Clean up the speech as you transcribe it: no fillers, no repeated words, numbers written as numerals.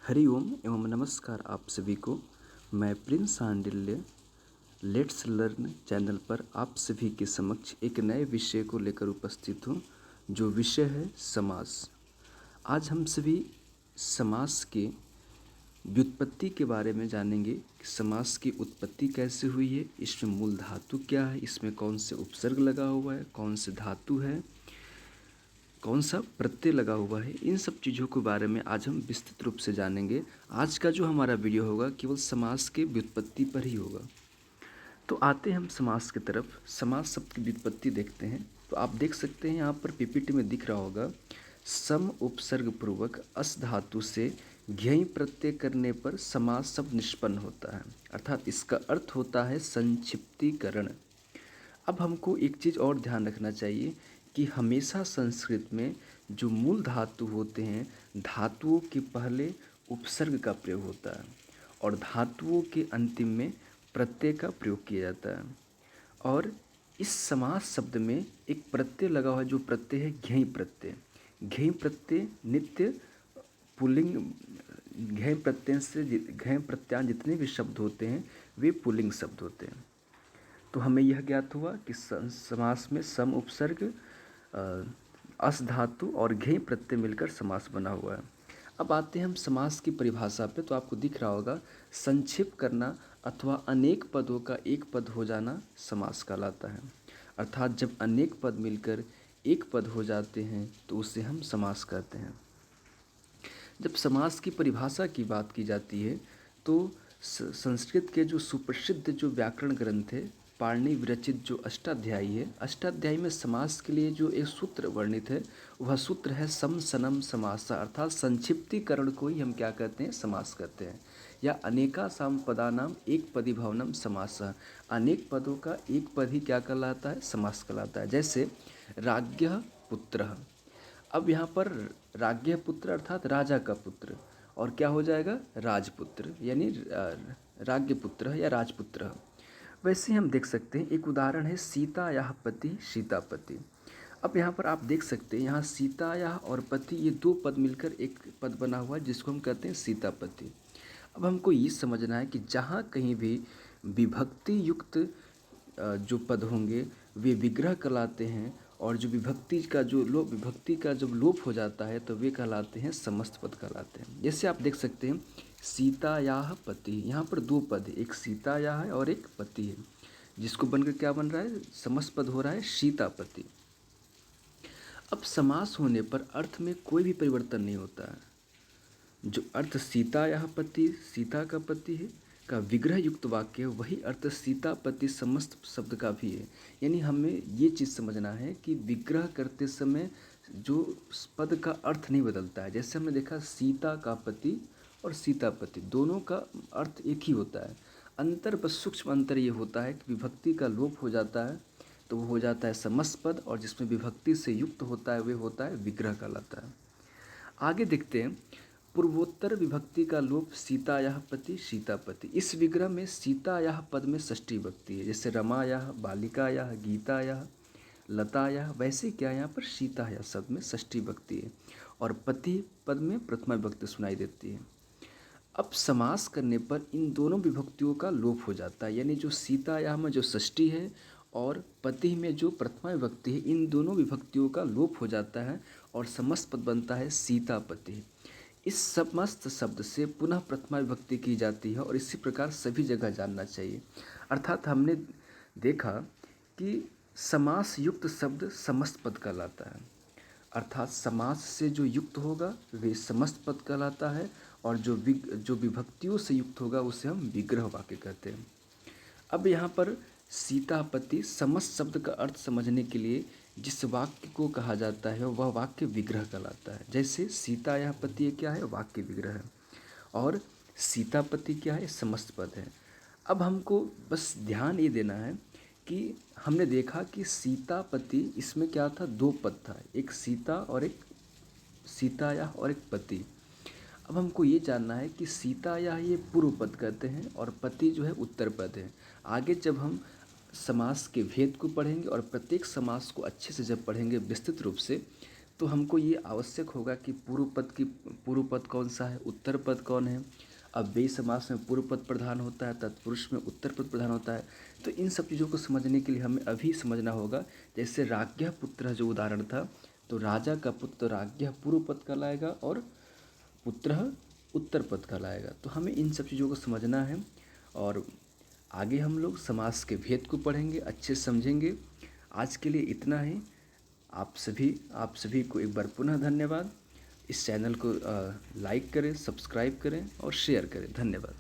हरिओम एवं नमस्कार आप सभी को। मैं Prince Sandilya let's learn channel पर आप सभी के समक्ष एक नए विषय को लेकर उपस्थित हूँ, जो विषय है समास। आज हम सभी समास के व्युत्पत्ति के बारे में जानेंगे कि समास की उत्पत्ति कैसे हुई है, इसमें मूल धातु क्या है, इसमें कौन से उपसर्ग लगा हुआ है, कौन से धातु है, कौन सा प्रत्यय लगा हुआ है। इन सब चीज़ों के बारे में आज हम विस्तृत रूप से जानेंगे। आज का जो हमारा वीडियो होगा केवल समास के व्युत्पत्ति पर ही होगा। तो आते हैं हम समास की तरफ। समास शब्द की व्युत्पत्ति देखते हैं। तो आप देख सकते हैं यहाँ पर पीपीटी में दिख रहा होगा, सम उपसर्ग पूर्वक अस धातु से घ्यय प्रत्यय करने पर समास शब्द निष्पन्न होता है, अर्थात इसका अर्थ होता है संक्षिप्तीकरण। अब हमको एक चीज़ और ध्यान रखना चाहिए कि हमेशा संस्कृत में जो मूल धातु होते हैं, धातुओं के पहले उपसर्ग का प्रयोग होता है और धातुओं के अंतिम में प्रत्यय का प्रयोग किया जाता है। और इस समास शब्द में एक प्रत्यय लगा हुआ है, जो प्रत्यय है घ्यय प्रत्यय। घ्यय प्रत्यय नित्य पुल्लिंग, घ्यय प्रत्यय से घ्यय प्रत्यान जितने भी शब्द होते हैं वे पुल्लिंग शब्द होते हैं। तो हमें यह ज्ञात हुआ कि समास में सम उपसर्ग, अस धातु और घ्यय प्रत्यय मिलकर समास बना हुआ है। अब आते हैं हम समास की परिभाषा पे। तो आपको दिख रहा होगा, संक्षिप्त करना अथवा अनेक पदों का एक पद हो जाना समास कहलाता है। अर्थात जब अनेक पद मिलकर एक पद हो जाते हैं तो उसे हम समास कहते हैं। जब समास की परिभाषा की बात की जाती है तो संस्कृत के जो सुप्रसिद्ध जो व्याकरण ग्रंथ है, पाणिनि विरचित जो अष्टाध्यायी है, अष्टाध्यायी में समास के लिए जो एक सूत्र वर्णित है वह सूत्र है सम सनम समास, अर्थात संक्षिप्तीकरण को ही हम क्या कहते हैं, समास कहते हैं। या अनेका साम पदानाम एक पदी भवनम समास, अनेक पदों का एक पद ही क्या कहलाता है, समास कहलाता है। जैसे राज्ञः पुत्रः, अब यहाँ पर राज्ञ पुत्र अर्थात राजा का पुत्र, और क्या हो जाएगा, राजपुत्र, यानी राज्ञ पुत्र या राजपुत्र। वैसे हम देख सकते हैं, एक उदाहरण है सीता या पति सीतापति। अब यहाँ पर आप देख सकते हैं, यहाँ सीता या और पति ये दो पद मिलकर एक पद बना हुआ है जिसको हम कहते हैं सीतापति। अब हमको ये समझना है कि जहाँ कहीं भी विभक्ति युक्त जो पद होंगे वे विग्रह कहलाते हैं, और जो विभक्ति का जब लोप हो जाता है तो वे कहलाते हैं समस्त पद कहलाते हैं। जैसे आप देख सकते हैं सीतायाः पति, यहाँ पर दो पद है, एक सीतायाः है और एक पति है, जिसको बनकर क्या बन रहा है, समस्त पद हो रहा है सीतापति। अब समास होने पर अर्थ में कोई भी परिवर्तन नहीं होता है। जो अर्थ सीतायाः पति, सीता का पति है, का विग्रह युक्त वाक्य है, वही अर्थ सीतापति समस्त शब्द का भी है। यानी हमें ये चीज़ समझना है कि विग्रह करते समय जो पद का अर्थ नहीं बदलता है। जैसे हमने देखा सीता का पति और सीतापति दोनों का अर्थ एक ही होता है, अंतर बस सूक्ष्म अंतर ये होता है कि विभक्ति का लोप हो जाता है तो वो हो जाता है समस्त पद, और जिसमें विभक्ति से युक्त होता है वे होता है विग्रह कहलाता है। आगे देखते हैं, पूर्वोत्तर विभक्ति का लोप सीतायाः पति सीतापति। इस विग्रह में सीतायाः पद में षष्ठी विभक्ति है, जैसे रमायाः, बालिकायाः, गीतायाः, लतायाः। वैसे क्या यहाँ पर सीतायाः शब्द में षष्ठी विभक्ति है और पति पद में प्रथमा विभक्ति सुनाई देती है। अब समास करने पर इन दोनों विभक्तियों का लोप हो जाता है, यानी जो सीतायाः में जो षष्ठी है और पति में जो प्रथमा विभक्ति है, इन दोनों विभक्तियों का लोप हो जाता है और समस्त पद बनता है सीतापति। इस समस्त शब्द से पुनः प्रथमा विभक्ति की जाती है और इसी प्रकार सभी जगह जानना चाहिए। अर्थात हमने देखा कि समास युक्त शब्द समस्त पद कहलाता है, अर्थात समास से जो युक्त होगा वे समस्त पद कहलाता है, और जो विभक्तियों से युक्त होगा उसे हम विग्रह वाक्य कहते हैं। अब यहाँ पर सीतापति समस्त शब्द का अर्थ समझने के लिए जिस वाक्य को कहा जाता है वह वाक्य विग्रह कहलाता है। जैसे सीतायाः पति क्या है, वाक्य विग्रह है, और सीतापति क्या है, समस्त पद है। अब हमको बस ध्यान ये देना है कि हमने देखा कि सीतापति इसमें क्या था, दो पद था, एक सीता और एक सीतायाः और एक पति। अब हमको ये जानना है कि सीतायाः ये पूर्व पद कहते हैं और पति जो है उत्तर पद है। आगे जब हम समास के भेद को पढ़ेंगे और प्रत्येक समास को अच्छे से जब पढ़ेंगे विस्तृत रूप से, तो हमको ये आवश्यक होगा कि पूर्व पद कौन सा है, उत्तर पद कौन है। अव्ययी समास में पूर्व पद प्रधान होता है, तत्पुरुष में उत्तर पद प्रधान होता है। तो इन सब चीज़ों को समझने के लिए हमें अभी समझना होगा। जैसे राज्ञः पुत्रः जो उदाहरण था, तो राजा का पुत्र राज्ञः पूर्व पद कहलाएगा और पुत्रः उत्तर पद कहलाएगा। तो हमें इन सब चीज़ों को समझना है और आगे हम लोग समास के भेद को पढ़ेंगे, अच्छे से समझेंगे। आज के लिए इतना ही। आप सभी को एक बार पुनः धन्यवाद। इस चैनल को लाइक करें, सब्सक्राइब करें और शेयर करें। धन्यवाद।